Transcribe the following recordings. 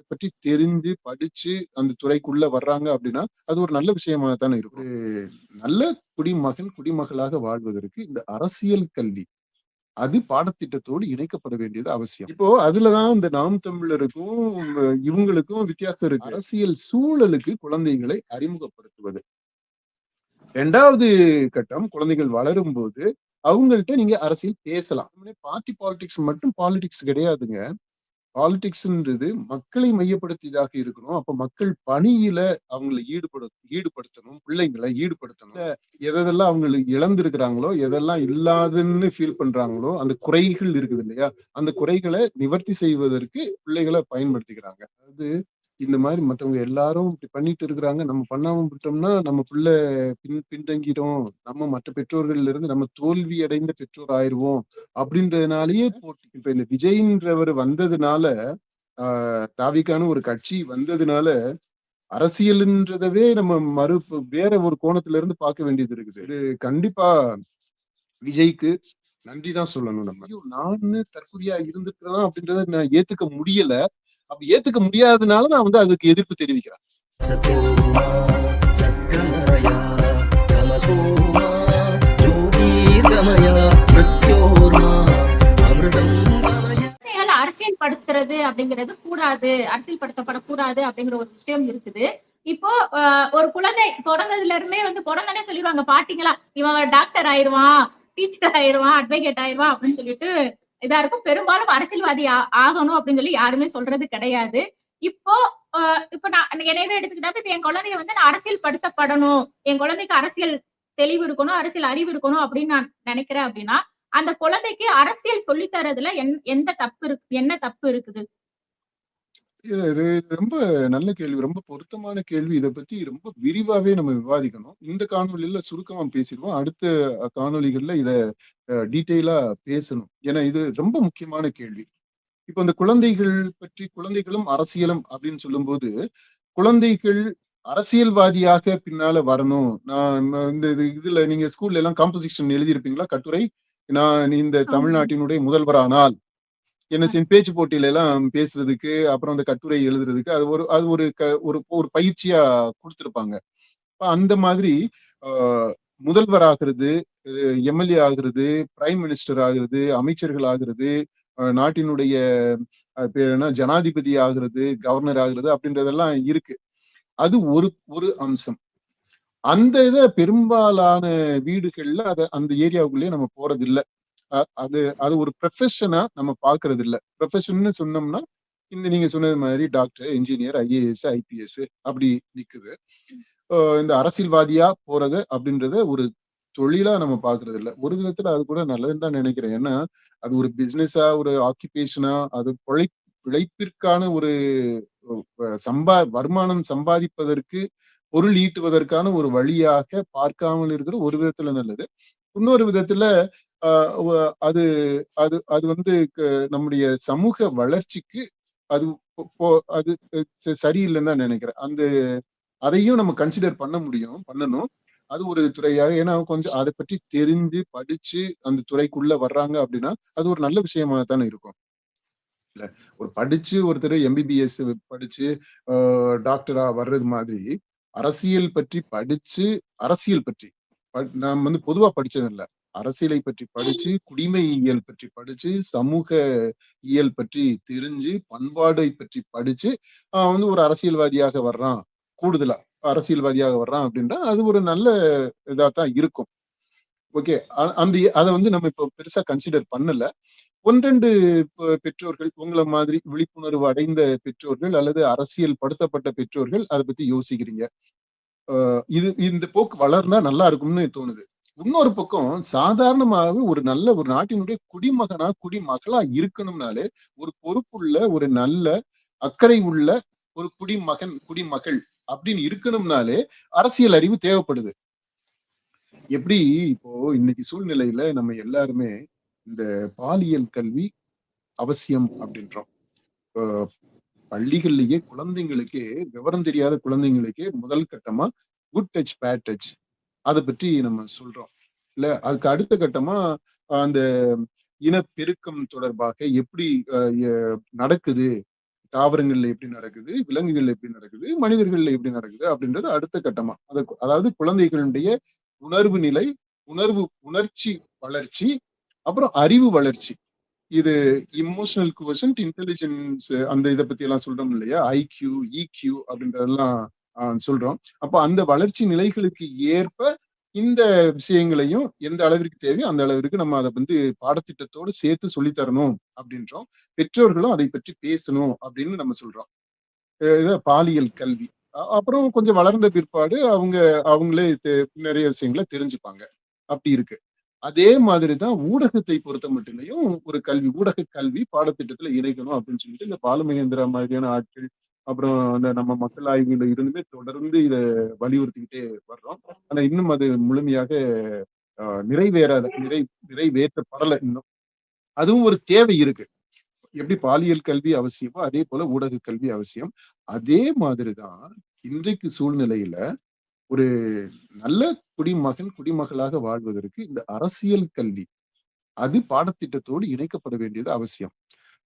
பற்றி தெரிஞ்சு படிச்சு அந்த துறைக்குள்ள வர்றாங்க அப்படின்னா அது ஒரு நல்ல விஷயமா தானே இருக்கும். ஒரு நல்ல குடிமகன் குடிமகளாக வாழ்வதற்கு இந்த அரசியல் கல்வி அது பாடத்திட்டத்தோடு இணைக்கப்பட வேண்டியது அவசியம். இப்போ அதுலதான் இந்த நாம் தமிழருக்கும் இவங்களுக்கும் வித்தியாசம் இருக்கு. அரசியல் சூழலுக்கு குழந்தைகளை அறிமுகப்படுத்துவது. இரண்டாவது கட்டம், குழந்தைகள் வளரும் போது அவங்கள்ட்ட நீங்க அரசியல் பேசலாம். பார்ட்டி பாலிடிக்ஸ் மட்டும் பாலிடிக்ஸ் கிடையாதுங்க. பாலிடிக்ஸ்ன்றது மக்களை மையப்படுத்தியதாக இருக்கணும். அப்ப மக்கள் பணியில அவங்களை ஈடுபடுத்தணும், பிள்ளைங்களை ஈடுபடுத்தணும். எதெல்லாம் அவங்களுக்கு இழந்திருக்கிறாங்களோ, எதெல்லாம் இல்லாதுன்னு ஃபீல் பண்றாங்களோ, அந்த குறைகள் இருக்குது இல்லையா, அந்த குறைகளை நிவர்த்தி செய்வதற்கு பிள்ளைகளை பயன்படுத்திக்கிறாங்க. அதாவது இந்த மாதிரி மத்தவங்க எல்லாரும் இப்படி பண்ணிட்டு இருக்கிறாங்க, நம்ம பண்ணாம விட்டோம்னா நம்ம பிள்ளை பின்தங்கிடும், நம்ம மற்ற பெற்றோர்கள்ல இருந்து நம்ம தோல்வி அடைந்த பெற்றோர் ஆயிருவோம் அப்படின்றதுனாலயே போட்டி. இப்ப இந்த விஜய்ன்றவர் வந்ததுனால தாவிக்கான ஒரு கட்சி வந்ததுனால அரசியல்ன்றதவே நம்ம வேற ஒரு கோணத்துல இருந்து பார்க்க வேண்டியது இருக்குது. இது கண்டிப்பா விஜய்க்கு நன்றிதான் சொல்லணும். நம்ம நானு தற்கொலையா இருந்துக்கிறேன் அப்படின்றத நான் ஏத்துக்க முடியல. அப்ப ஏத்துக்க முடியாததுனால நான் வந்து அதுக்கு எதிர்ப்பு தெரிவிக்கிறேன். அரசியல் படுத்துறது அப்படிங்கிறது கூடாது, அரசியல் படுத்தப்படக்கூடாது அப்படிங்கிற ஒரு விஷயம் இருக்குது. இப்போ ஒரு குழந்தை பிறந்ததுல இருந்தே வந்து பிறந்தனே சொல்லிடுவாங்க பாட்டிங்களா, இவன் டாக்டர் ஆயிடுவான், டீச்சர் ஆயிடுவான், அட்வொகேட் ஆயிடுவான் அப்படின்னு சொல்லிட்டு இதா இருக்கும். பெரும்பாலும் அரசியல்வாதி ஆகணும் அப்படின்னு சொல்லி யாருமே சொல்றது கிடையாது. இப்போ இப்ப நான் என்னையவே எடுத்துக்கிட்டா இப்ப என் குழந்தைய வந்து நான் அரசியல் படுத்தப்படணும், என் குழந்தைக்கு அரசியல் தெளிவு இருக்கணும், அரசியல் அறிவு இருக்கணும் அப்படின்னு நான் நினைக்கிறேன் அப்படின்னா அந்த குழந்தைக்கு அரசியல் சொல்லி தரதுல எந்த தப்பு இருக்கு, என்ன தப்பு இருக்குது? ரொம்ப நல்ல கேள்வி, ரொம்ப பொருத்தமான கேள்வி. இதை பத்தி ரொம்ப விரிவாவே நம்ம விவாதிக்கணும். இந்த காணொலியில சுருக்கமா பேசிடுவோம், அடுத்த காணொலிகள்ல இத டீட்டெயிலா பேசணும். ஏன்னா இது ரொம்ப முக்கியமான கேள்வி. இப்ப இந்த குழந்தைகள் பற்றி, குழந்தைகளும் அரசியலும் அப்படின்னு சொல்லும்போது, குழந்தைகள் அரசியல்வாதியாக பின்னால வரணும். நான் இந்த இதுல நீங்க ஸ்கூல்ல எல்லாம் காம்போசிஷன் எழுதியிருப்பீங்களா, கட்டுரை? நான் இந்த தமிழ்நாட்டினுடைய முதல்வரானால் என்ன பேச்சு போட்டியில எல்லாம் பேசுறதுக்கு, அப்புறம் அந்த கட்டுரை எழுதுறதுக்கு அது ஒரு பயிற்சியா கொடுத்திருப்பாங்க. அந்த மாதிரி முதல்வர் ஆகிறது, எம்எல்ஏ ஆகிறது, பிரைம் மினிஸ்டர் ஆகிறது, அமைச்சர்கள் ஆகிறது, நாட்டினுடைய பேர் என்ன, ஜனாதிபதி ஆகிறது, கவர்னர் ஆகிறது அப்படின்றதெல்லாம் இருக்கு. அது ஒரு அம்சம். அந்த இத பெரும்பாலான வீடுகள்ல அந்த ஏரியாவுக்குள்ளேயே நம்ம போறது இல்ல. அது ஒரு ப்ரொஃபஷனா நம்ம பாக்குறது இல்ல. ப்ரொஃபஷன்னு சொன்னோம்னா இந்த நீங்க சொன்னது மாதிரி டாக்டர், இன்ஜினியர், ஐஏஎஸ், ஐபிஎஸ் அப்படி நிக்குது. இந்த அரசியல்வாதியா போறது அப்படின்றத ஒரு தொழிலா நம்ம பாக்குறது இல்ல. ஒரு விதத்துல அது கூட நல்லதுன்னு தான் நினைக்கிறேன். ஏன்னா அது ஒரு பிசினஸா, ஒரு ஆக்கிபேஷனா, அது பிழைப்பிற்கான ஒரு வருமானம் சம்பாதிப்பதற்கு, பொருள் ஈட்டுவதற்கான ஒரு வழியாக பார்க்காமல் இருக்கிற ஒரு விதத்துல நல்லது. இன்னொரு விதத்துல அது அது அது வந்து நம்முடைய சமூக வளர்ச்சிக்கு அது அது சரியில்லைன்னு தான் நினைக்கிறேன். அதையும் நம்ம கன்சிடர் பண்ணணும். அது ஒரு துறையாக, ஏன்னா கொஞ்சம் அதை பற்றி தெரிஞ்சு படிச்சு அந்த துறைக்குள்ள வர்றாங்க அப்படின்னா அது ஒரு நல்ல விஷயமா தானே இருக்கும். இல்ல, ஒரு படிச்சு ஒருத்தர் எம்பிபிஎஸ் படிச்சு டாக்டரா வர்றது மாதிரி அரசியல் பற்றி படிச்சு, அரசியல் பற்றி நாம் வந்து பொதுவா படிச்சது இல்ல, அரசியலை பற்றி படிச்சு, குடிமையியல் பற்றி படிச்சு, சமூக இயல் பற்றி தெரிஞ்சு, பண்பாடை பற்றி படிச்சு வந்து ஒரு அரசியல்வாதியாக வர்றான், கூடுதலா அரசியல்வாதியாக வர்றான் அப்படின்னா அது ஒரு நல்ல இதாத்தான் இருக்கும். ஓகே, அதை வந்து நம்ம இப்ப பெருசா கன்சிடர் பண்ணல. ஒன்றெண்டு பெற்றோர்கள் உங்களை மாதிரி விழிப்புணர்வு அடைந்த பெற்றோர்கள் அல்லது அரசியல் படுத்தப்பட்ட பெற்றோர்கள் அதை பத்தி யோசிக்கிறீங்க. இந்த போக்கு வளர்ந்தா நல்லா இருக்கும்னு தோணுது. இன்னொரு பக்கம் சாதாரணமாக ஒரு நாட்டினுடைய குடிமகனா குடிமகளா இருக்கணும்னாலே ஒரு பொறுப்புள்ள, ஒரு நல்ல அக்கறை உள்ள ஒரு குடிமகள் அப்படின்னு இருக்கணும்னாலே அரசியல் அறிவு தேவைப்படுது. எப்படி இப்போ இன்னைக்கு சூழ்நிலையில நம்ம எல்லாருமே இந்த பாலியல் கல்வி அவசியம் அப்படின்றோம். பள்ளிகள்லயே குழந்தைங்களுக்கே, விவரம் தெரியாத குழந்தைங்களுக்கே முதல் கட்டமா குட் டச் பேட் டச் அதை பற்றி நம்ம சொல்றோம் இல்ல. அதுக்கு அடுத்த கட்டமா அந்த இனப்பெருக்கம் தொடர்பாக எப்படி நடக்குது, தாவரங்கள்ல எப்படி நடக்குது, விலங்குகள்ல எப்படி நடக்குது, மனிதர்கள்ல எப்படி நடக்குது அப்படின்றது அடுத்த கட்டமா. அதாவது குழந்தைகளுடைய உணர்வு நிலை, உணர்ச்சி வளர்ச்சி, அப்புறம் அறிவு வளர்ச்சி. இது இமோஷனல் குவசன்ட், இன்டெலிஜென்ஸ், அந்த இதை பத்தி எல்லாம் சொல்றோம் இல்லையா, ஐக்யூ, இக்யூ அப்படின்றதெல்லாம் சொல்றோம். அப்ப அந்த வளர்ச்சி நிலைகளுக்கு ஏற்ப இந்த விஷயங்களையும் எந்த அளவிற்கு தேவையோ அந்த அளவிற்கு நம்ம அதை வந்து பாடத்திட்டத்தோடு சேர்த்து சொல்லித்தரணும் அப்படின்றோம். பெற்றோர்களும் அதை பற்றி பேசணும் அப்படின்னு நம்ம சொல்றோம். பாலியல் கல்வி. அப்புறம் கொஞ்சம் வளர்ந்த பிற்பாடு அவங்களே நிறைய விஷயங்களை தெரிஞ்சுப்பாங்க. அப்படி இருக்கு. அதே மாதிரிதான் ஊடகத்தை பொறுத்த மட்டும் ஒரு கல்வி, ஊடக கல்வி பாடத்திட்டத்துல இணைக்கணும் அப்படின்னு சொல்லிட்டு இந்த பாலுமகேந்திரா மாதிரியான ஆட்கள், அப்புறம் அந்த நம்ம மக்கள் ஆய்வுல இருந்துமே தொடர்ந்து இதை வலியுறுத்திக்கிட்டே வர்றோம். ஆனா இன்னும் அது முழுமையாக நிறைவேற்றப்படலை இன்னும். அதுவும் ஒரு தேவை இருக்கு. எப்படி பாலியல் கல்வி அவசியமோ அதே போல ஊடக கல்வி அவசியம். அதே மாதிரிதான் இன்றைக்கு சூழ்நிலையில ஒரு நல்ல குடிமகளாக வாழ்வதற்கு இந்த அரசியல் கல்வி அது பாடத்திட்டத்தோடு இணைக்கப்பட வேண்டியது அவசியம்.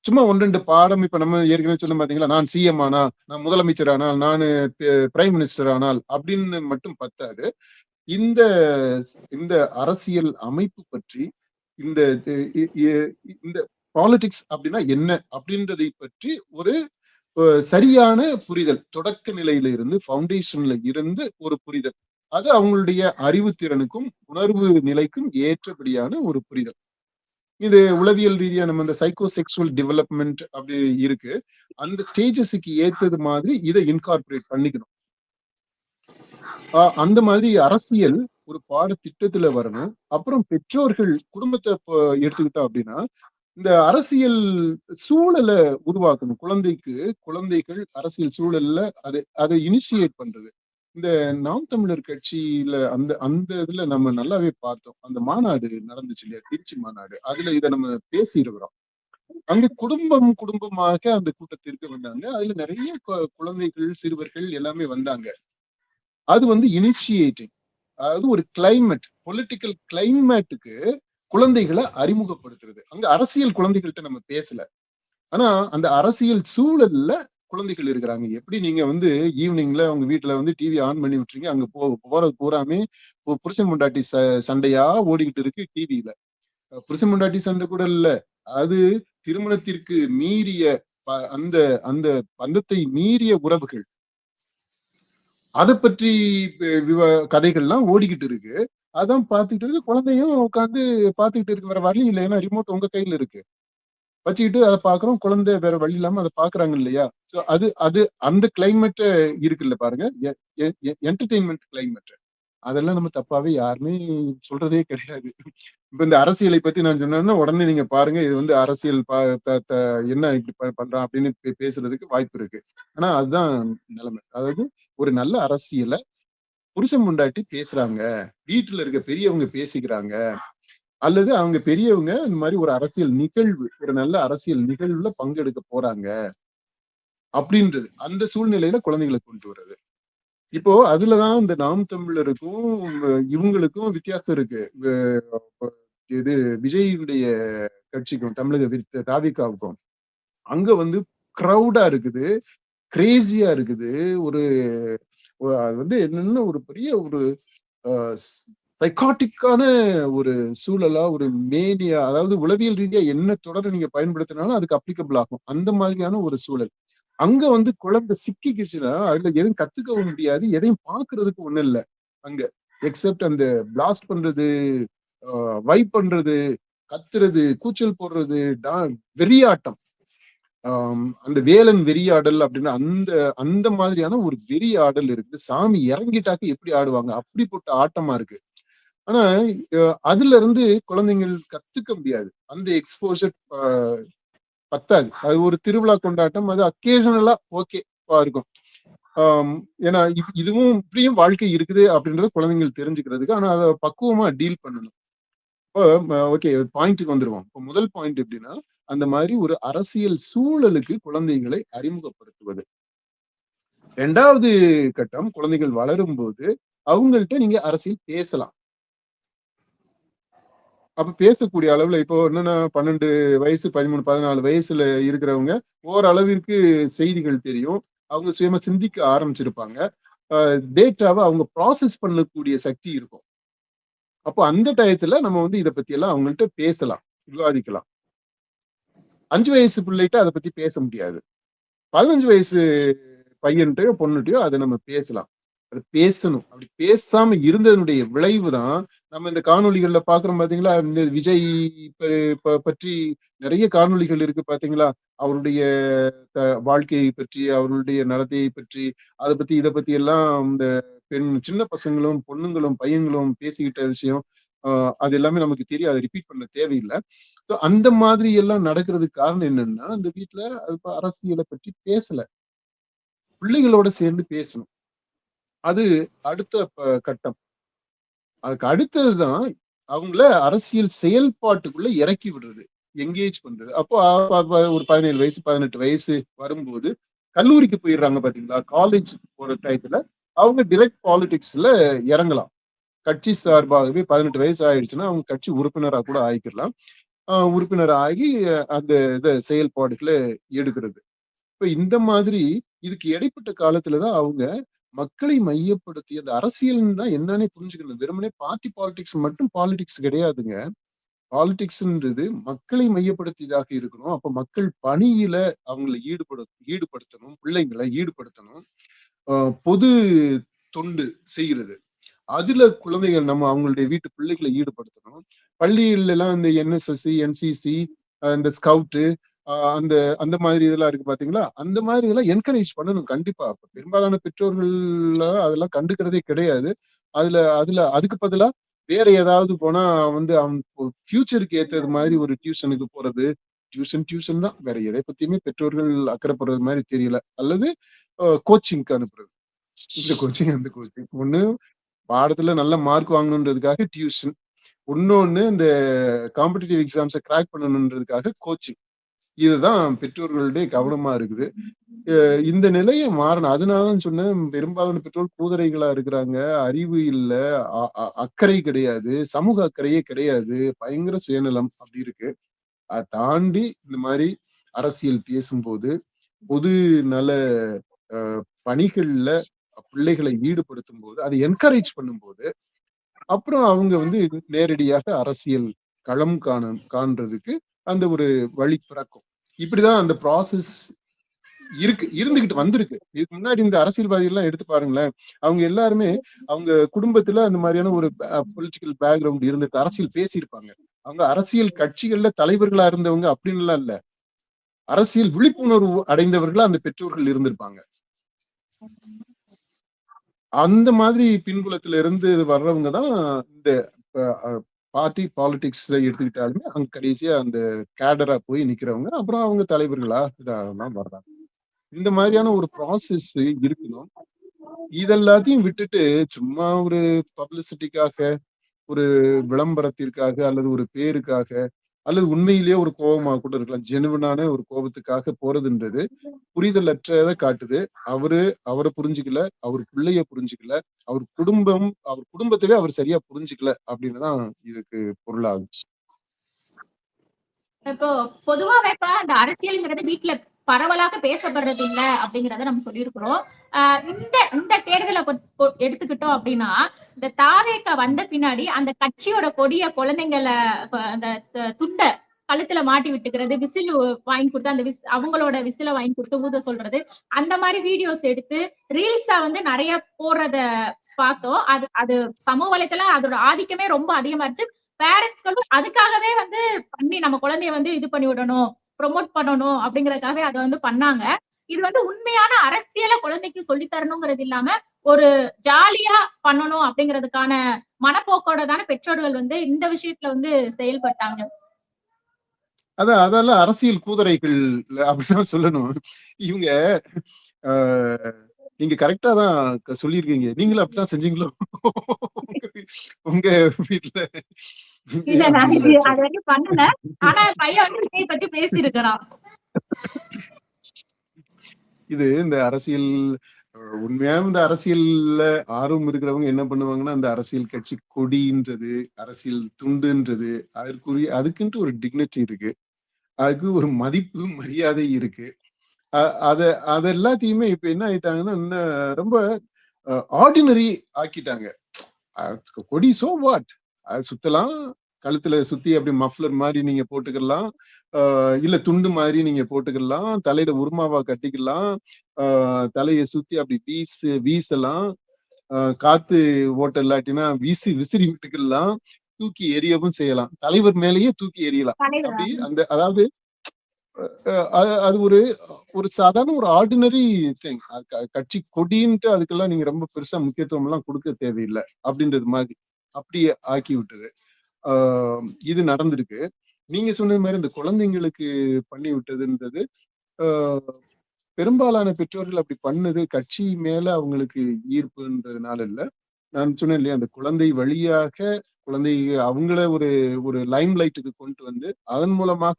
சும்மா 1-2 பாடம், இப்ப நம்ம ஏற்கனவே சொன்ன பாத்தீங்களா, நான் சிஎம் ஆனா, நான் முதலமைச்சர் ஆனால், நான் பிரைம் மினிஸ்டர் ஆனால் அப்படின்னு மட்டும் பத்தாது. இந்த இந்த அரசியல் அமைப்பு பற்றி, இந்த இந்த பாலிடிக்ஸ் அப்படின்னா என்ன அப்படின்றதை பற்றி ஒரு சரியான புரிதல், தொடக்க நிலையில இருந்து, ஃபவுண்டேஷன்ல இருந்து ஒரு புரிதல், அது அவங்களுடைய அறிவுத்திறனுக்கும் உணர்வு நிலைக்கும் ஏற்றபடியான ஒரு புரிதல். இது உளவியல் ரீதியா நம்ம இந்த சைக்கோ செக்சுவல் டெவலப்மெண்ட் அப்படி இருக்கு. அந்த ஸ்டேஜஸுக்கு ஏத்தது மாதிரி இதை இன்கார்பரேட் பண்ணிக்கணும். அந்த மாதிரி அரசியல் ஒரு பாடத்திட்டத்துல வரணும். அப்புறம் பெற்றோர்கள், குடும்பத்தை எடுத்துக்கிட்டோம் அப்படின்னா இந்த அரசியல் சூழலை உருவாக்கணும். குழந்தைகள் அரசியல் சூழல்ல அதை இனிஷியேட் பண்றது. இந்த நாம் தமிழர் கட்சியில அந்த அந்த இதுல நம்ம நல்லாவே பார்த்தோம். அந்த மாநாடு நடந்துச்சு இல்லையா, திருச்சி மாநாடு, அதுல இதை நம்ம பேசியிருக்கிறோம். அங்க குடும்பமாக அந்த கூட்டத்திற்கு வந்தாங்க. அதுல நிறைய குழந்தைகள், சிறுவர்கள் எல்லாமே வந்தாங்க. அது வந்து இனிஷியேட்டிங், அதாவது ஒரு கிளைமேட், பொலிட்டிக்கல் கிளைமேட்டுக்கு குழந்தைகளை அறிமுகப்படுத்துறது. அங்க அரசியல் குழந்தைகள்கிட்ட நம்ம பேசல. ஆனா அந்த அரசியல் சூழல்ல குழந்தைகள் இருக்கிறாங்க. எப்படி நீங்க வந்து ஈவினிங்ல உங்க வீட்டுல வந்து டிவி ஆன் பண்ணி விட்டுறீங்க, அங்க போறது பூராமே புருஷன் பொண்டாட்டி சண்டையா ஓடிக்கிட்டு இருக்கு டிவியில. புருஷன் பொண்டாட்டி சண்டை கூட இல்ல, அது திருமணத்திற்கு மீறிய அந்த அந்த பந்தத்தை மீறிய உறவுகள், அதை பற்றி கதைகள்லாம் ஓடிக்கிட்டு இருக்கு. அதான் பார்த்துக்கிட்டு இருக்கு. குழந்தையும் உட்காந்து பார்த்துக்கிட்டு இருக்கு. வேற வழி இல்லை, ஏன்னா ரிமோட் உங்க கையில இருக்கு. வச்சுக்கிட்டு அதை பாக்குறோம். குழந்தை வேற வழி இல்லாம அதை பாக்குறாங்க இல்லையா? சோ அது அந்த கிளைமேட் இருக்குல்ல பாருங்க, என்டர்டெயின்மெண்ட் கிளைமேட். அதெல்லாம் நம்ம தப்பாவே யாருமே சொல்றதே கிடையாது. இப்ப இந்த அரசியலை பத்தி நான் சொன்னேன்னா உடனே நீங்க பாருங்க, இது வந்து அரசியல் என்ன இப்படி பண்றான் அப்படின்னு பேசுறதுக்கு வாய்ப்பு இருக்கு. ஆனா அதுதான் நிலைமை. அதாவது ஒரு நல்ல அரசியல புருஷன் முண்டாட்டி பேசுறாங்க, வீட்டுல இருக்க பெரியவங்க பேசிக்கிறாங்க, அல்லது அவங்க பெரியவங்க இந்த மாதிரி ஒரு அரசியல் நிகழ்வு, ஒரு நல்ல அரசியல் நிகழ்வுல பங்கெடுக்க போறாங்க அப்படின்றது, அந்த சூழ்நிலையில குழந்தைகளை கொண்டு வர்றது. இப்போ அதுலதான் இந்த நாம் தமிழருக்கும் இவங்களுக்கும் வித்தியாசம் இருக்கு. இது விஜயுடைய கட்சிக்கும் தமிழக தாவிகாவுக்கும் அங்க வந்து கிரௌடா இருக்குது, கிரேசியா இருக்குது. ஒரு அது வந்து என்னன்னா ஒரு பெரிய ஒரு சைக்காட்டிக்கான ஒரு சூழலா, ஒரு மேனியா, அதாவது உளவியல் ரீதியா என்ன தொடர நீங்க பயன்படுத்தினாலும் அதுக்கு அப்ளிகபிள் ஆகும். அந்த மாதிரியான ஒரு சூழல். அங்க வந்து குழந்தை சிக்கிக்கிச்சுன்னா அதுல எதுவும் கத்துக்கவும் முடியாது, எதையும் பாக்குறதுக்கு ஒண்ணும் இல்லை அங்க, எக்ஸப்ட் அந்த பிளாஸ்ட் பண்றது, வைப் பண்றது, கத்துறது, கூச்சல் போடுறது, வெறியாட்டம், அந்த வேலன் வெறியாடல் அப்படின்னு அந்த அந்த மாதிரியான ஒரு வெறியாடல் இருக்குது. சாமி இறங்கிட்டாக்க எப்படி ஆடுவாங்க அப்படிப்பட்ட ஆட்டமா இருக்கு. ஆனா அதுல இருந்து குழந்தைகள் கத்துக்க முடியாது. அந்த எக்ஸ்போசர் பத்தாது. அது ஒரு திருவிழா கொண்டாட்டம், அது அக்கேஷனலா ஓகே இருக்கும். ஏன்னா இதுவும் இப்படியும் வாழ்க்கை இருக்குது அப்படின்றத குழந்தைகள் தெரிஞ்சுக்கிறதுக்கு. ஆனா அதை பக்குவமா டீல் பண்ணணும். ஓகே, பாயிண்ட்டுக்கு வந்துருவோம். இப்போ முதல் பாயிண்ட் எப்படின்னா, அந்த மாதிரி ஒரு அரசியல் சூழலுக்கு குழந்தைகளை அறிமுகப்படுத்துவது. 2வது கட்டம், குழந்தைகள் வளரும் போது அவங்கள்ட்ட நீங்க அரசியல் பேசலாம். அப்ப பேசக்கூடிய அளவுல இப்போ என்னன்னா 12 வயசு 13 14 வயசுல இருக்கிறவங்க ஓரளவிற்கு செய்திகள் தெரியும். அவங்க சுயமா சிந்திக்க ஆரம்பிச்சிருப்பாங்க. டேட்டாவை அவங்க ப்ராசஸ் பண்ணக்கூடிய சக்தி இருக்கும். அப்போ அந்த டயத்துல நம்ம வந்து இதை பத்தி எல்லாம் அவங்கள்ட்ட பேசலாம், விவாதிக்கலாம். 5 வயசு பிள்ளைகிட்ட அதை பத்தி பேச முடியாது. 15 வயசு பையன்கிட்டயோ பொண்ணுகிட்டயோ அதை நம்ம பேசலாம். அது பேசணும். அப்படி பேசாம இருந்ததனுடைய விளைவு தான் நம்ம இந்த காணொளிகள்ல பாக்குறோம் பாத்தீங்களா? இந்த விஜய் பற்றி நிறைய காணொளிகள் இருக்கு பாத்தீங்களா? அவருடைய வாழ்க்கையை பற்றி, அவருடைய நடத்தையை பற்றி, அதை பத்தி இதை பத்தி எல்லாம் இந்த சின்ன பசங்களும் பொண்ணுங்களும் பையன்களும் பேசிக்கிட்ட விஷயம். அது எல்லாமே நமக்கு தெரியும். அதை ரிப்பீட் பண்ண தேவையில்லை. அந்த மாதிரி எல்லாம் நடக்கிறதுக்கு காரணம் என்னன்னா, அந்த வீட்டுல அரசியலை பற்றி பேசல. பிள்ளைகளோட சேர்ந்து பேசணும். அது அடுத்த கட்டம். அதுக்கு அடுத்ததுதான் அவங்கள அரசியல் செயல்பாட்டுக்குள்ள இறக்கி விடுறது, எங்கேஜ் பண்றது. அப்போ ஒரு 17 வயசு 18 வயசு வரும்போது கல்லூரிக்கு போயிடுறாங்க பாத்தீங்களா? காலேஜ் போற டயத்துல அவங்க டிரெக்ட் பாலிடிக்ஸ்ல இறங்கலாம். கட்சி சார்பாகவே 18 வயசு ஆயிடுச்சுன்னா அவங்க கட்சி உறுப்பினரா கூட ஆயிக்கலாம். உறுப்பினர் ஆகி அந்த இத செயல்பாடுகளை எடுக்கிறது. இப்ப இந்த மாதிரி இதுக்கு இடைப்பட்ட காலத்துலதான் அவங்க மக்களை மையப்படுத்தி அந்த அரசியல்னா என்னன்னே புரிஞ்சுக்கணும். வெறுமனே பார்ட்டி பாலிடிக்ஸ் மட்டும் பாலிடிக்ஸ் கிடையாதுங்க. பாலிடிக்ஸ்ன்றது மக்களை மையப்படுத்தியதாக இருக்கணும். அப்ப மக்கள் பணியில அவங்களை ஈடுபடுத்தணும், பிள்ளைங்களை ஈடுபடுத்தணும். பொது தொண்டு செய்கிறது. அதுல குழந்தைகள் நம்ம அவங்களுடைய வீட்டு பிள்ளைகளை ஈடுபடுத்தணும். பள்ளிகள்ல எல்லாம் இந்த NSS, NCC, இந்த ஸ்கவுட்டு, அந்த அந்த மாதிரி இதெல்லாம் இருக்கு பாத்தீங்களா? அந்த மாதிரி இதெல்லாம் என்கரேஜ் பண்ணணும் கண்டிப்பா. பெரும்பாலான பெற்றோர்கள் அதெல்லாம் கண்டுக்கிறதே கிடையாது. அதுக்கு பதிலா வேற ஏதாவது போனா வந்து அவங்க ஃபியூச்சருக்கு ஏத்தது மாதிரி ஒரு டியூஷனுக்கு போறது. டியூஷன் தான். வேற எதை பத்தியுமே பெற்றோர்கள் அக்கறைப்படுறது மாதிரி தெரியல. அல்லது கோச்சிங்க்கு அனுப்புறது. இந்த கோச்சிங் அந்த கோச்சிங். ஒண்ணு பாடத்துல நல்ல மார்க் வாங்கணுன்றதுக்காக டியூஷன். இன்னொன்னு இந்த காம்படிட்டிவ் எக்ஸாம்ஸை கிராக் பண்ணணுன்றதுக்காக கோச்சிங். இதுதான் பெற்றோர்களுடைய கவனமா இருக்குது. இந்த நிலையை மாறணும். அதனாலதான் சொன்னேன், பெரும்பாலான பெற்றோர் கூதரைகளா இருக்கிறாங்க. அறிவு இல்ல, அக்கறை கிடையாது, சமூக அக்கறையே கிடையாது, பயங்கர சுயநலம் அப்படி இருக்கு. அதை தாண்டி இந்த மாதிரி அரசியல் பேசும்போது, பொது நல பணிகள்ல பிள்ளைகளை ஈடுபடுத்தும் போது, அதை என்கரேஜ் பண்ணும்போது, அப்புறம் அவங்க வந்து நேரடியாக அரசியல் களம் காண்றதுக்கு அந்த ஒரு வழி பிறக்கும். இப்படிதான் அந்த ப்ராசஸ் இருந்துகிட்டு வந்திருக்கு. இதுக்கு முன்னாடி இந்த அரசியல்வாதிகள் எல்லாம் எடுத்து பாருங்களேன். அவங்க எல்லாருமே அவங்க குடும்பத்துல அந்த மாதிரியான ஒரு பொலிட்டிக்கல் பேக்ரவுண்ட் இருந்துட்டு அரசியல் பேசியிருப்பாங்க. அவங்க அரசியல் கட்சிகள்ல தலைவர்களா இருந்தவங்க அப்படின்னு எல்லாம் இல்ல. அரசியல் விழிப்புணர்வு அடைந்தவர்களா அந்த பெற்றோர்கள் இருந்திருப்பாங்க. அந்த மாதிரி பின்புலத்துல இருந்து வர்றவங்க தான் இந்த பார்ட்டி பாலிடிக்ஸ்ல எடுத்துக்கிட்டாலுமே அங்க கடைசியா அந்த கேடரா போய் நிக்கிறவங்க. அப்புறம் அவங்க தலைவர்களா இதெல்லாம் வர்றாங்க. இந்த மாதிரியான ஒரு ப்ராசஸ் இருக்கணும். இதெல்லாத்தையும் விட்டுட்டு சும்மா ஒரு பப்ளிசிட்டிக்காக, ஒரு விளம்பரத்திற்காக, அல்லது ஒரு பேருக்காக, அல்லது உண்மையிலேயே ஒரு கோபமா கூட இருக்கலாம், ஜெனுவனான ஒரு கோபத்துக்காக போறதுன்றது புரிதலற்றதை காட்டுது. அவரை புரிஞ்சுக்கல, அவர் பிள்ளைய புரிஞ்சுக்கல, அவர் குடும்பத்தவே அவர் சரியா புரிஞ்சுக்கல அப்படின்னுதான் இதுக்கு பொருளாகும். இப்போ பொதுவாவே இந்த அரசியல்ங்கிறது வீட்டுல பரவலாக பேசப்படுறது இல்ல அப்படிங்கறத நம்ம சொல்லியிருக்கிறோம். இந்த தேர்தலை எடுத்துக்கிட்டோம் அப்படின்னா, இந்த தாவேக வந்த பின்னாடி அந்த கட்சியோட கொடிய குழந்தைங்களை அந்த துண்ட கழுத்துல மாட்டி விட்டுக்கிறது, விசில் வாங்கி கொடுத்து அந்த அவங்களோட விசில வாங்கி கொடுத்து ஊத சொல்றது, அந்த மாதிரி வீடியோஸ் எடுத்து ரீல்ஸா வந்து நிறைய போடுறத பார்த்தோம். அது சமூக வலைத்தளம் அதோட ஆதிக்கமே ரொம்ப அதிகமாச்சு. பேரண்ட்ஸ்களும் அதுக்காகவே வந்து பண்ணி நம்ம குழந்தைய வந்து இது பண்ணி விடணும், ப்ரொமோட் பண்ணணும் அப்படிங்கறதுக்காக அதை வந்து பண்ணாங்க. இது வந்து உண்மையான அரசியல குழந்தைக்கு சொல்லி தரணுங்கிறது இல்லாம ஒரு ஜாலியா பண்ணணும் அப்படிங்கிறதுக்கான மனப்போக்கோட தானே பெற்றோர்கள் வந்து இந்த விஷயத்துல வந்து செயல்பட்டாங்க. அதெல்லாம் அரசியல் கூதரைகள் அப்படிதான் சொல்லணும். இவங்க நீங்க கரெக்டா தான் சொல்லியிருக்கீங்க. நீங்களும் அப்படித்தான் செஞ்சீங்களோ? உங்க வீட்டுல? இல்ல, நான் அது வரைக்கும் பண்ணல. ஆனா பையன் வந்து விஜய் பத்தி பேசியிருக்கிறான். இது இந்த அரசியல் உண்மையான இந்த அரசியல்ல ஆர்வம் இருக்கிறவங்க என்ன பண்ணுவாங்கன்னா, அந்த அரசியல் கட்சி கொடின்றது, அரசியல் துண்டுன்றது, அதுக்குன்ட்டு ஒரு டிக்னிட்டி இருக்கு. அதுக்கு ஒரு மதிப்பு, மரியாதை இருக்கு. அ அத அத எல்லாத்தையுமே இப்ப என்ன ஆயிட்டாங்கன்னா, இன்னும் ரொம்ப ஆர்டினரி ஆக்கிட்டாங்க. அ கொடி சோ வாட்? அது சுத்தலாம். கழுத்துல சுத்தி அப்படி மஃப்ளர் மாரி நீங்க போட்டுக்கலாம். அ இல்ல துண்டு மாதிரி நீங்க போட்டுக்கலாம். தலையில உருமாவா கட்டிக்கலாம். அ தலைய சுத்தி அப்படி வீசலாம். காத்து ஓட்டம் இல்லாட்டினா விசிறி விட்டுக்கலாம். தூக்கி எறியவும் செய்யலாம். தலைவர் மேலேயே தூக்கி எறியலாம். தலைவர் அப்படி அந்த அதாவது அது ஒரு ஒரு சாதாரண ஒரு ஆர்டினரி திங். கட்சி கொடின்ட்டு அதுக்கெல்லாம் நீங்க ரொம்ப பெருசா முக்கியத்துவம் எல்லாம் கொடுக்க தேவையில்லை அப்படின்றது மாதிரி அப்படியே ஆக்கி விட்டது. இது நடந்திருக்கு. நீங்க சொன்னது மாதிரி இந்த குழந்தைங்களுக்கு பண்ணி விட்டதுன்றது ஆஹ் பெரும்பாலான பெற்றோர்கள் அப்படி பண்ணது கட்சி மேல அவங்களுக்கு ஈர்ப்புன்றதுனால இல்ல. நான் சொன்னேன் இல்லையா, அந்த குழந்தை வழியாக குழந்தை அவங்கள ஒரு ஒரு லைம் லைட்டுக்கு கொண்டு வந்து அதன் மூலமாக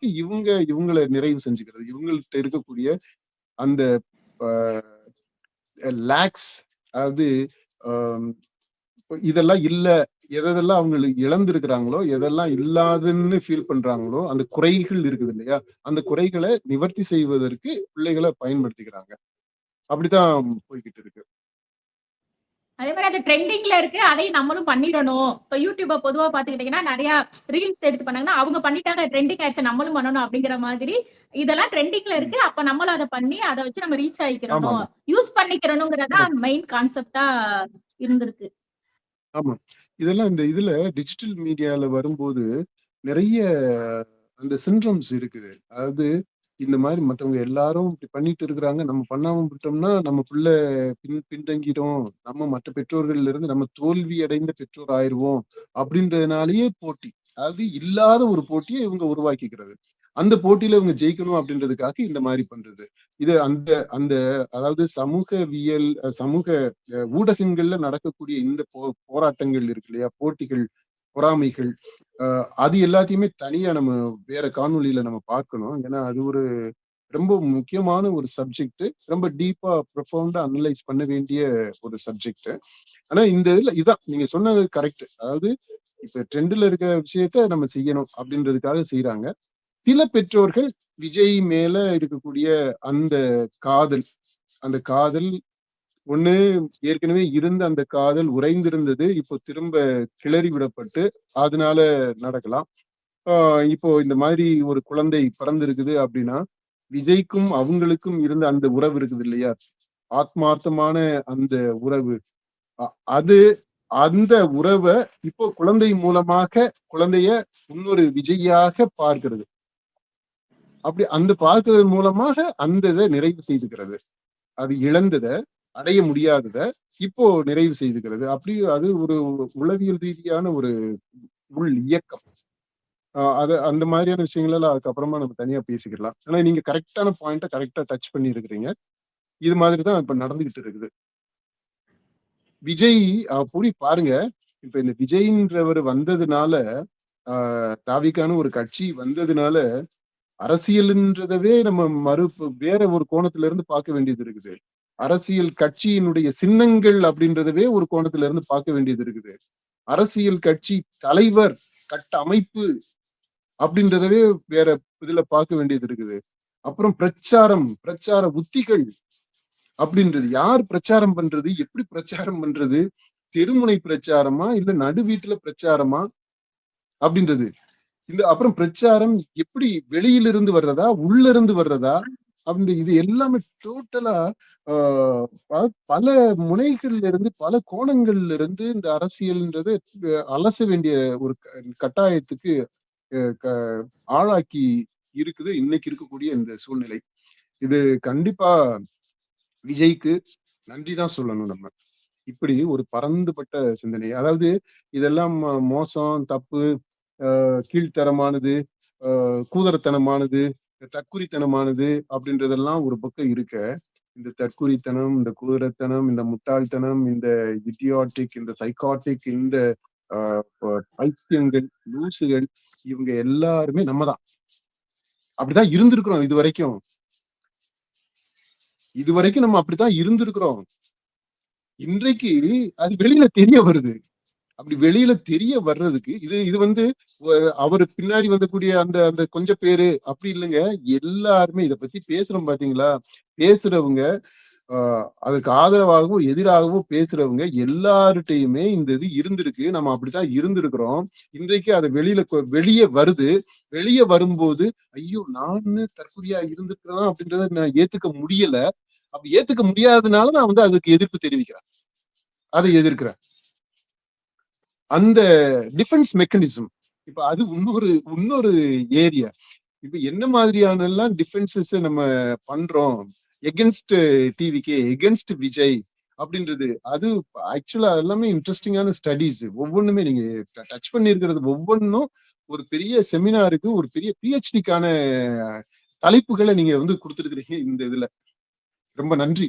இவங்களை நிறைவு செஞ்சுக்கிறது. இவங்கள்ட்ட இருக்கக்கூடிய அந்த லேக்ஸ், அதாவது ஆஹ் இதெல்லாம் இல்ல, எதெல்லாம் அவங்களுக்கு இழந்திருக்கிறாங்களோ, எதெல்லாம் இல்லாதுன்னு ஃபீல் பண்றாங்களோ, அந்த குறைகள் இருக்குது இல்லையா, அந்த குறைகளை நிவர்த்தி செய்வதற்கு பிள்ளைகளை பயன்படுத்திக்கிறாங்க. அப்படித்தான் போய்கிட்டு இருக்கு. அதே மாதிரி அது ட்ரெண்டிங்ல இருக்கு. அதையும் நம்மளும் பண்ணிடணும். இப்ப யூடியூப பொதுவா பாத்துக்கிட்டீங்கன்னா நிறைய ரீல்ஸ் எடுத்து பண்ணாங்கன்னா அவங்க பண்ணிட்டாங்க ட்ரெண்டிங் ஆயிடுச்சு நம்மளும் பண்ணணும் அப்படிங்கிற மாதிரி இதெல்லாம் ட்ரெண்டிங்ல இருக்கு. அப்ப நம்மளும் அதை பண்ணி அதை வச்சு நம்ம ரீச் ஆமா ஆகிக்கிறணும், ஆமா யூஸ் பண்ணிக்கிறணுங்கிறதா correct. மெயின் கான்செப்டா இருந்திருக்கு. ஆமா. இதெல்லாம் இந்த இதுல டிஜிட்டல் மீடியால வரும்போது நிறைய அந்த சிண்ட்ரம்ஸ் இருக்குது. அதாவது இந்த மாதிரி மத்தவங்க எல்லாரும் இப்படி பண்ணிட்டு இருக்கிறாங்க, நம்ம பண்ணாம விட்டோம்னா நம்ம பிள்ளை பின்தங்கிடும், நம்ம மற்ற பெற்றோர்கள்ல இருந்து நம்ம தோல்வி அடைந்த பெற்றோர் ஆயிருவோம் அப்படின்றதுனாலயே போட்டி. அதாவது இல்லாத ஒரு போட்டியை இவங்க உருவாக்கிக்கிறது. அந்த போட்டியில இவங்க ஜெயிக்கணும் அப்படின்றதுக்காக இந்த மாதிரி பண்றது. இது அந்த அந்த அதாவது சமூகவியல், சமூக ஊடகங்கள்ல நடக்கக்கூடிய இந்த போராட்டங்கள் இருக்கு இல்லையா, போட்டிகள், பொறாமைகள், அது எல்லாத்தையுமே தனியா நம்ம வேற காணொளியில நம்ம பார்க்கணும். ஏன்னா அது ஒரு ரொம்ப முக்கியமான ஒரு சப்ஜெக்ட். ரொம்ப டீப்பா ப்ரொஃபவுண்டா அனலைஸ் பண்ண வேண்டிய ஒரு சப்ஜெக்ட். ஆனா இந்த இதுல இதான் நீங்க சொன்னது கரெக்ட். அதாவது இப்ப ட்ரெண்ட்ல இருக்க விஷயத்த நம்ம செய்யணும் அப்படின்றதுக்காக செய்யறாங்க. சில பெற்றோர்கள் விஜய் மேல இருக்கக்கூடிய அந்த காதல், அந்த காதல் ஒண்ணு ஏற்கனவே இருந்த அந்த காதல் உறைந்திருந்தது, இப்போ திரும்ப கிளறி விடப்பட்டு அதனால நடக்கலாம். இப்போ இந்த மாதிரி ஒரு குழந்தை பிறந்திருக்குது அப்படின்னா, விஜய்க்கும் அவங்களுக்கும் இருந்த அந்த உறவு இருக்குது இல்லையா, ஆத்மார்த்தமான அந்த உறவு, அது அந்த உறவை இப்போ குழந்தை மூலமாக குழந்தைய இன்னொரு விஜயாக பார்க்கிறது. அப்படி அந்த பார்க்கிறது மூலமாக அந்த இதை நிறைவு செய்துக்கிறது. அது இழந்தத, அடைய முடியாதத இப்போ நிறைவு செய்துக்கிறது. அப்படி அது ஒரு உளவியல் ரீதியான ஒரு உள் இயக்கம். அது அந்த மாதிரியான விஷயங்கள் எல்லாம் அதுக்கப்புறமா நம்ம தனியா பேசிக்கலாம். ஆனா நீங்க கரெக்டான பாயிண்ட கரெக்டா டச் பண்ணி இருக்கிறீங்க. இது மாதிரிதான் இப்ப நடந்துகிட்டு இருக்குது. விஜய் அப்படி பாருங்க, இப்ப இந்த விஜய்ன்றவர் வந்ததுனால, தாவிக்கான ஒரு கட்சி வந்ததுனால அரசியல்ன்றதவே நம்ம வேற ஒரு கோணத்துல இருந்து பார்க்க வேண்டியது இருக்குது. அரசியல் கட்சியினுடைய சின்னங்கள் அப்படின்றதவே ஒரு கோணத்துல இருந்து பார்க்க வேண்டியது இருக்குது. அரசியல் கட்சி தலைவர், கட்ட அமைப்பு அப்படின்றதவே வேற இதுல பார்க்க வேண்டியது இருக்குது. அப்புறம் பிரச்சார உத்திகள் அப்படின்றது, யார் பிரச்சாரம் பண்றது, எப்படி பிரச்சாரம் பண்றது, தெருமுனை பிரச்சாரமா இல்ல நடு வீட்டுல பிரச்சாரமா அப்படின்றது, இந்த அப்புறம் பிரச்சாரம் எப்படி வெளியிலிருந்து வர்றதா உள்ள இருந்து வர்றதா அப்படி, இது எல்லாமே டோட்டலா பல முனைகள்ல இருந்து பல கோணங்கள்ல இருந்து இந்த அரசியல்ன்றது அலச வேண்டிய ஒரு கட்டாயத்துக்கு ஆளாக்கி இருக்குது இன்னைக்கு இருக்கக்கூடிய இந்த சூழ்நிலை. இது கண்டிப்பா விஜய்க்கு நன்றிதான் சொல்லணும் நம்ம. இப்படி ஒரு பரந்துபட்ட சிந்தனை, அதாவது இதெல்லாம் மோசம், தப்பு, கீழ்த்தரமானது, கூதரத்தனமானது, தற்குறித்தனமானது அப்படின்றதெல்லாம் ஒரு பக்கம் இருக்க, இந்த தற்குறித்தனம், இந்த கூதரத்தனம், இந்த முட்டாள்தனம், இந்த இடியாட்டிக், இந்த சைக்காட்டிக், இந்த பைத்தியங்கள், லூசுகள், இவங்க எல்லாருமே நம்ம தான். அப்படிதான் இருந்திருக்கிறோம் இது வரைக்கும். இது வரைக்கும் நம்ம அப்படித்தான் இருந்திருக்கிறோம். இன்றைக்கு அது வெளியில தெரிய வருது. அப்படி வெளியில தெரிய வர்றதுக்கு இது இது வந்து அவரு பின்னாடி வந்தக்கூடிய அந்த அந்த கொஞ்சம் பேரு அப்படி இல்லைங்க. எல்லாருமே இத பத்தி பேசுறோம் பாத்தீங்களா? பேசுறவங்க அதுக்கு ஆதரவாகவும் எதிராகவும் பேசுறவங்க எல்லார்கிட்டயுமே இந்த இது இருந்திருக்கு. நம்ம அப்படித்தான் இருந்திருக்கிறோம். இன்றைக்கு அது வெளியே வருது. வெளியே வரும்போது ஐயோ நானு தற்குறியா இருந்திருக்கிறேன் அப்படின்றத நான் ஏத்துக்க முடியல. அப்படி ஏத்துக்க முடியாததுனால நான் வந்து அதுக்கு எதிர்ப்பு தெரிவிக்கிறேன். அதை எதிர்க்கிறேன். அந்த டிஃபென்ஸ் மெக்கானிசம் இப்ப அது இன்னொரு ஏரியா. இப்ப என்ன மாதிரியான எல்லாம் டிஃபென்சஸ் நம்ம பண்றோம் எகென்ஸ்ட் டிவிகே, எகென்ஸ்ட் விஜய் அப்படின்றது அது ஆக்சுவலா எல்லாமே இன்ட்ரெஸ்டிங்கான ஸ்டடிஸ். ஒவ்வொன்றுமே நீங்க டச் பண்ணிருக்கிறது ஒவ்வொன்றும் ஒரு பெரிய செமினாருக்கு ஒரு பெரிய பிஹெச்டிக்கான தலைப்புகளை நீங்க வந்து கொடுத்துருக்கிறீங்க இந்த இதுல. ரொம்ப நன்றி.